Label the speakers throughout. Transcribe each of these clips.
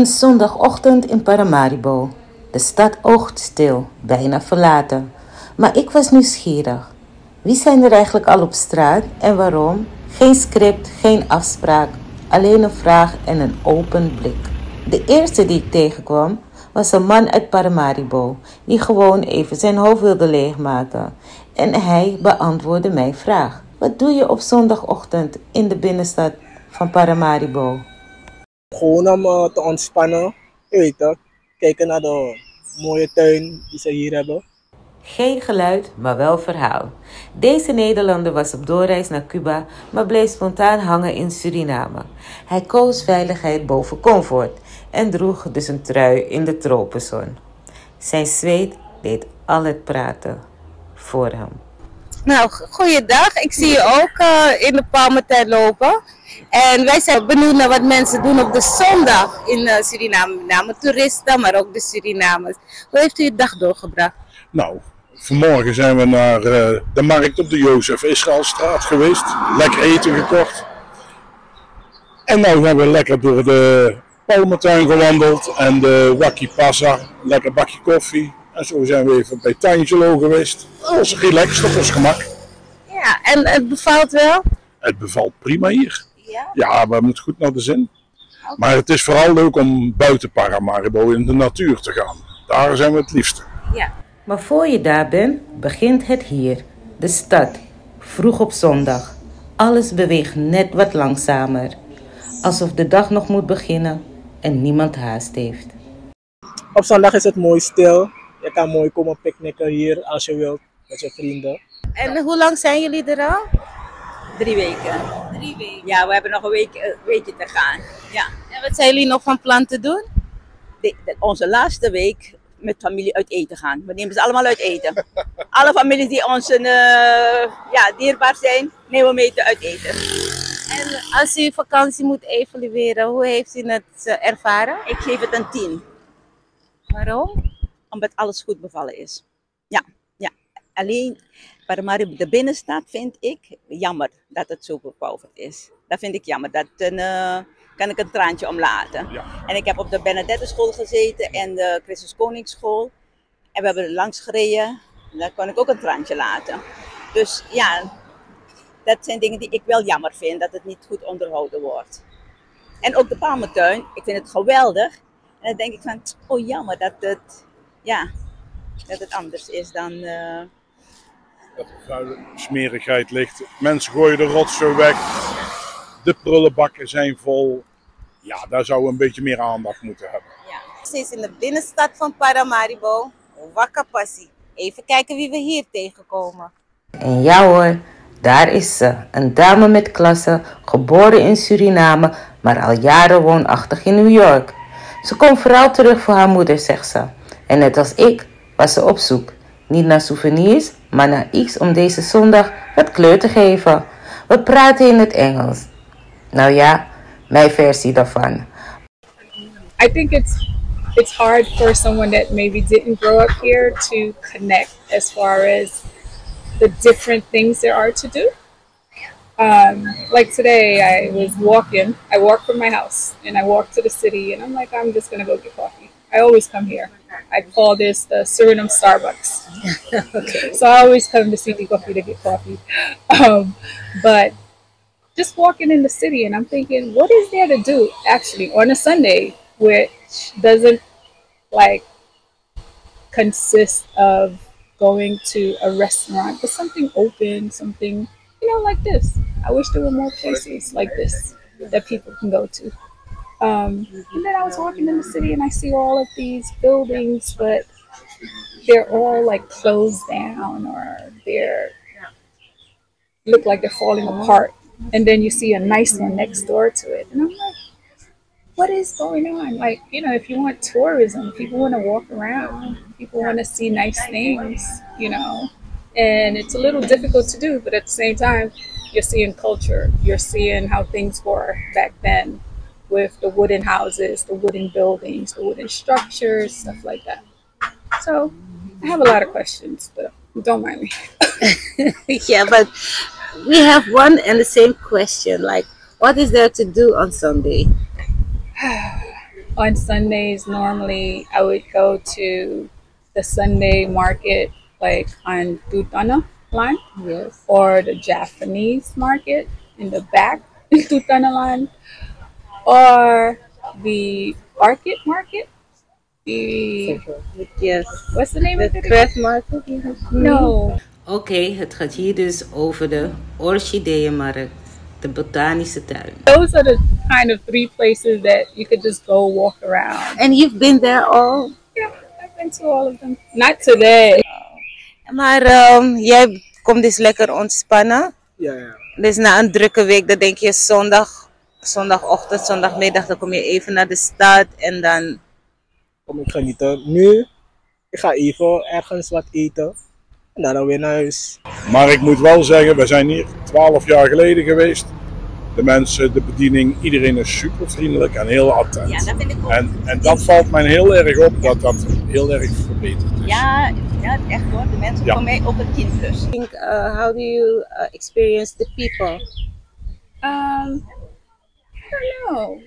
Speaker 1: Een zondagochtend in Paramaribo. De stad oogt stil, bijna verlaten. Maar ik was nieuwsgierig. Wie zijn er eigenlijk al op straat en waarom? Geen script, geen afspraak. Alleen een vraag en een open blik. De eerste die ik tegenkwam was een man uit Paramaribo, die gewoon even zijn hoofd wilde leegmaken. En hij beantwoordde mijn vraag. Wat doe je op zondagochtend in de binnenstad van Paramaribo?
Speaker 2: Gewoon om te ontspannen, je weet toch, kijken naar de mooie tuin die ze hier hebben.
Speaker 1: Geen geluid, maar wel verhaal. Deze Nederlander was op doorreis naar Cuba, maar bleef spontaan hangen in Suriname. Hij koos veiligheid boven comfort en droeg dus een trui in de tropenzon. Zijn zweet deed al het praten voor hem. Nou, goeiedag. Ik zie je ook in de Palmentuin lopen. En wij zijn benieuwd naar wat mensen doen op de zondag in Suriname. Met name toeristen, maar ook de Surinamers. Hoe heeft u je dag doorgebracht?
Speaker 3: Nou, vanmorgen zijn we naar de markt op de Jozef Israëlstraat geweest. Lekker eten gekocht. En nu hebben we lekker door de Palmentuin gewandeld en de Waki Passa. Lekker bakje koffie. En zo zijn we even bij Tangelo geweest. Dat was relaxed, op ons gemak.
Speaker 1: Ja, en het bevalt wel?
Speaker 3: Het bevalt prima hier.
Speaker 1: Ja?
Speaker 3: Ja, we hebben het goed naar de zin. Okay. Maar het is vooral leuk om buiten Paramaribo in de natuur te gaan. Daar zijn we het liefste.
Speaker 1: Ja. Maar voor je daar bent, begint het hier. De stad. Vroeg op zondag. Alles beweegt net wat langzamer. Alsof de dag nog moet beginnen en niemand haast heeft.
Speaker 2: Op zondag is het mooi stil. Je kan mooi komen picknicken hier als je wilt met je vrienden.
Speaker 1: En hoe lang zijn jullie er al?
Speaker 4: 3 weken.
Speaker 1: 3 weken.
Speaker 4: Ja, we hebben nog een weekje te gaan. Ja.
Speaker 1: En wat zijn jullie nog van plan te doen?
Speaker 4: Onze laatste week met familie uit eten gaan. We nemen ze allemaal uit eten. Alle families die ons dierbaar zijn, nemen we mee uit eten.
Speaker 1: En als u vakantie moet evalueren, hoe heeft u het ervaren?
Speaker 4: Ik geef het een 10.
Speaker 1: Waarom?
Speaker 4: Omdat alles goed bevallen is. Ja. Alleen Paramaribo, de binnenstad, vind ik jammer dat het zo bepauverd is. Dat vind ik jammer. Dat kan ik een traantje om laten. Ja. En ik heb op de Benedette school gezeten en de Christus Koningsschool. En we hebben er langs gereden. Daar kon ik ook een traantje laten. Dus ja, dat zijn dingen die ik wel jammer vind, dat het niet goed onderhouden wordt. En ook de Palmentuin, ik vind het geweldig. En dan denk ik van, oh jammer dat het anders is dan...
Speaker 3: Dat er vuile smerigheid ligt. Mensen gooien de rotzooi weg. De prullenbakken zijn vol. Ja, daar zou een beetje meer aandacht moeten hebben.
Speaker 1: Ja. Steeds in de binnenstad van Paramaribo, Wakapassi. Even kijken wie we hier tegenkomen. En ja hoor, daar is ze. Een dame met klasse, geboren in Suriname, maar al jaren woonachtig in New York. Ze komt vooral terug voor haar moeder, zegt ze. En net als ik was ze op zoek. Niet naar souvenirs, maar naar iets om deze zondag wat kleur te geven. We praten in het Engels. Nou ja, mijn versie daarvan.
Speaker 5: I think it's hard for someone that maybe didn't grow up here to connect as far as the different things there are to do. Like today, I walked from my house and I walked to the city and I'm like, I'm just gonna go get coffee. I always come here. I call this the Suriname Starbucks. Okay. So I always come to CD Coffee to get coffee. But just walking in the city and I'm thinking, what is there to do actually on a Sunday, which doesn't like consist of going to a restaurant, but something open, something, like this. I wish there were more places like this that people can go to. And then I was walking in the city and I see all of these buildings, but they're all like closed down or look like they're falling apart. And then you see a nice one next door to it. And I'm like, what is going on? Like, if you want tourism, people want to walk around. People want to see nice things, And it's a little difficult to do, but at the same time, you're seeing culture. You're seeing how things were back then with the wooden houses, the wooden buildings, the wooden structures, stuff like that. So I have a lot of questions, but don't mind me.
Speaker 1: Yeah, but we have one and the same question. Like, what is there to do on Sunday?
Speaker 5: On Sundays, normally I would go to the Sunday market, like on Tutana line,
Speaker 1: Yes.
Speaker 5: or the Japanese market in the back in Tutana line, or the Orchid market. The
Speaker 1: Yes.
Speaker 5: what's the name of
Speaker 1: The
Speaker 5: it?
Speaker 1: craft market?
Speaker 5: No.
Speaker 1: Oké, het gaat hier dus over de orchideeënmarkt, de botanische tuin.
Speaker 5: Those are the kind of three places that you could just go walk around.
Speaker 1: And you've been there all?
Speaker 5: Yeah, I've been to all of them. Not today.
Speaker 1: Maar jij komt dus lekker ontspannen.
Speaker 2: Ja, ja.
Speaker 1: Dus na een drukke week, dan denk je zondagochtend, zondagmiddag, dan kom je even naar de stad en dan...
Speaker 2: Kom ik genieten. Nu, ik ga even ergens wat eten. En dan weer naar huis.
Speaker 3: Maar ik moet wel zeggen, we zijn hier 12 jaar geleden geweest. De mensen, de bediening, iedereen is super vriendelijk en heel attent.
Speaker 4: Ja, dat vind ik ook.
Speaker 3: En dat valt mij heel erg op, dat dat heel erg verbeterd is.
Speaker 4: Ja, echt hoor. De mensen
Speaker 3: Ja.
Speaker 4: voor mij ook een 10 plus.
Speaker 1: How do you experience the people?
Speaker 5: I don't know.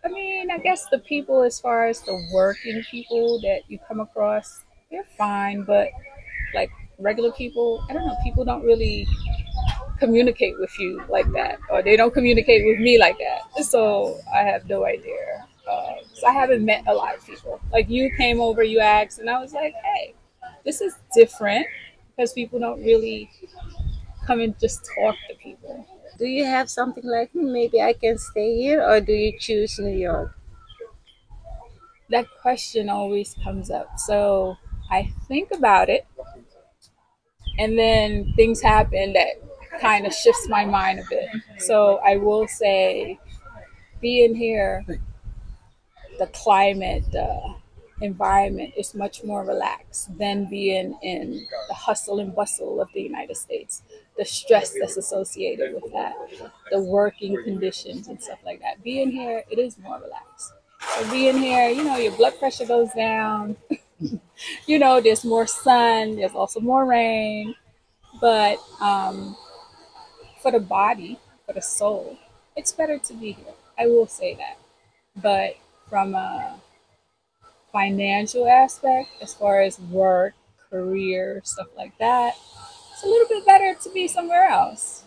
Speaker 5: I mean, I guess the people, as far as the working people that you come across, they're fine. But like regular people, I don't know. People don't really communicate with you like that, or they don't communicate with me like that. So I have no idea. So I haven't met a lot of people. Like you came over, you asked, and I was like, hey, this is different because people don't really come and just talk to people.
Speaker 1: Do you have something like, maybe I can stay here, or do you choose New York?
Speaker 5: That question always comes up. So I think about it, and then things happen that kind of shifts my mind a bit. So I will say, being here, the climate, the environment is much more relaxed than being in the hustle and bustle of the United States. The stress that's associated with that, the working conditions and stuff like that. Being here, it is more relaxed. So being here, you know, your blood pressure goes down. You know, there's more sun, there's also more rain. But for the body, for the soul, it's better to be here. I will say that. But from a financial aspect, as far as work, career, stuff like that, it's a little bit better to be somewhere else.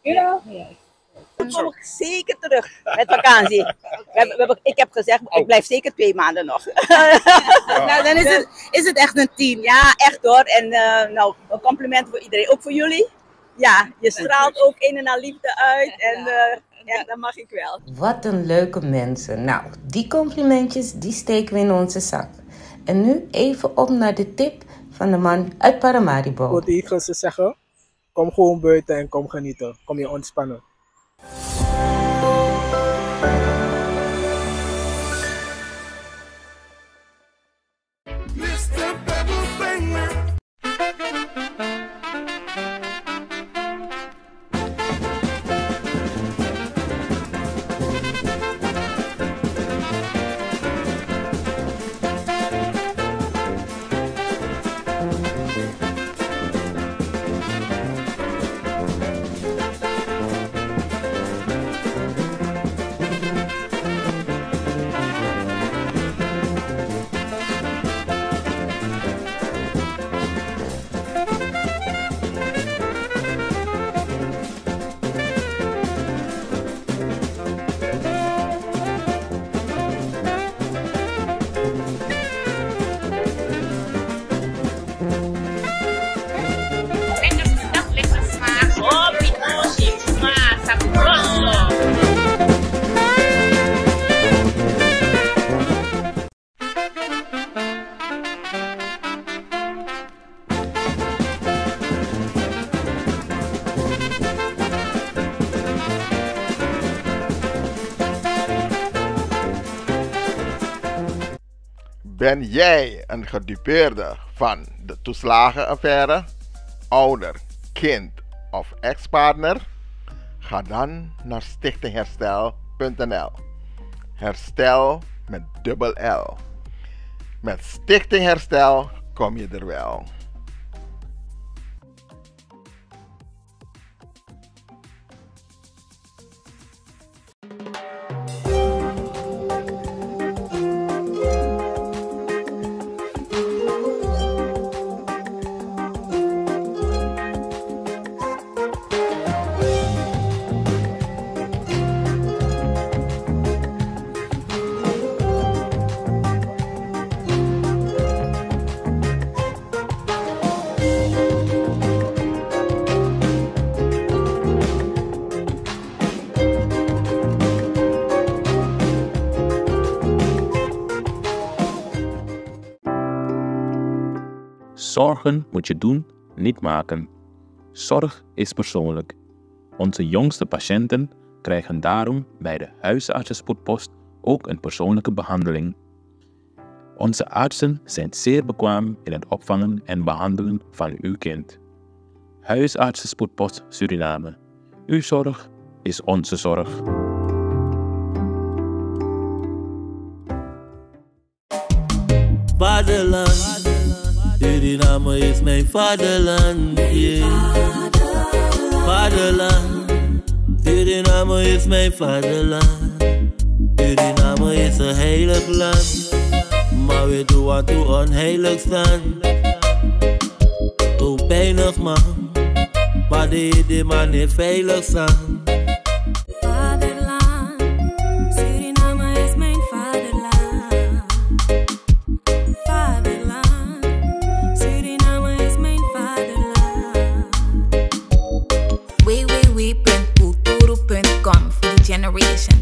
Speaker 5: You know?
Speaker 4: Ik kom zeker terug met vakantie. Ik heb gezegd, ik blijf zeker 2 maanden nog.
Speaker 1: Nou, dan is het echt een 10.
Speaker 4: Ja, echt hoor. En nou, een compliment voor iedereen. Ook voor jullie. Ja, je straalt ook een en al liefde uit. En ja, dat mag ik wel.
Speaker 1: Wat een leuke mensen. Nou, die complimentjes, die steken we in onze zak. En nu even op naar de tip van de man uit Paramaribo.
Speaker 2: Wat ik ga zeggen, kom gewoon buiten en kom genieten. Kom je ontspannen.
Speaker 6: Ben jij een gedupeerde van de toeslagenaffaire, ouder, kind of ex-partner? Ga dan naar stichtingherstel.nl. Herstel met dubbel L. Met Stichting Herstel kom je er wel.
Speaker 7: Zorgen moet je doen, niet maken. Zorg is persoonlijk. Onze jongste patiënten krijgen daarom bij de huisartsenspoedpost ook een persoonlijke behandeling. Onze artsen zijn zeer bekwaam in het opvangen en behandelen van uw kind. Huisartsenspoedpost Suriname. Uw zorg is onze zorg.
Speaker 8: Vaderland, Suriname is mijn vaderland. Yeah. Vaderland, Suriname is mijn vaderland. Suriname is een heilig land, maar we doen wat toe onheilig staan. Zo weinig man, maar de man is veilig staan.
Speaker 9: Vaderland, Suriname is mijn vaderland. Vaderland, Suriname is mijn vaderland.
Speaker 10: www.kulturu.com for the generation.